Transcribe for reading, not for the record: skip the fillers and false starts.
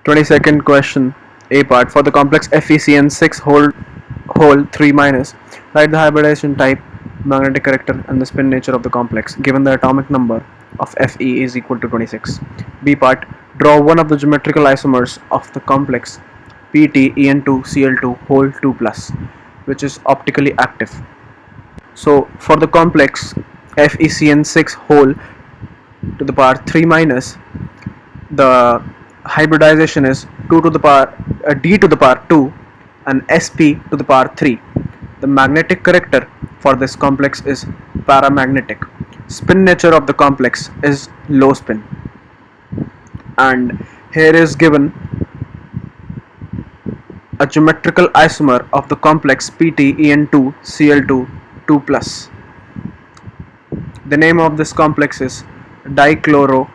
22nd question, A part. For the complex FeCN6 whole 3 minus, write the hybridization type, magnetic character, and the spin nature of the complex, given the atomic number of Fe is equal to 26. B part. Draw one of the geometrical isomers of the complex PtEn2Cl2 whole 2 plus, which is optically active. So for the complex FeCN6 whole to the power 3 minus, the hybridization is 2 to the power d to the power 2 and sp to the power 3. The magnetic character for this complex is paramagnetic. Spin nature of the complex is low spin. And here is given a geometrical isomer of the complex PtEn2Cl2 2 plus. The name of this complex is dichloridobis.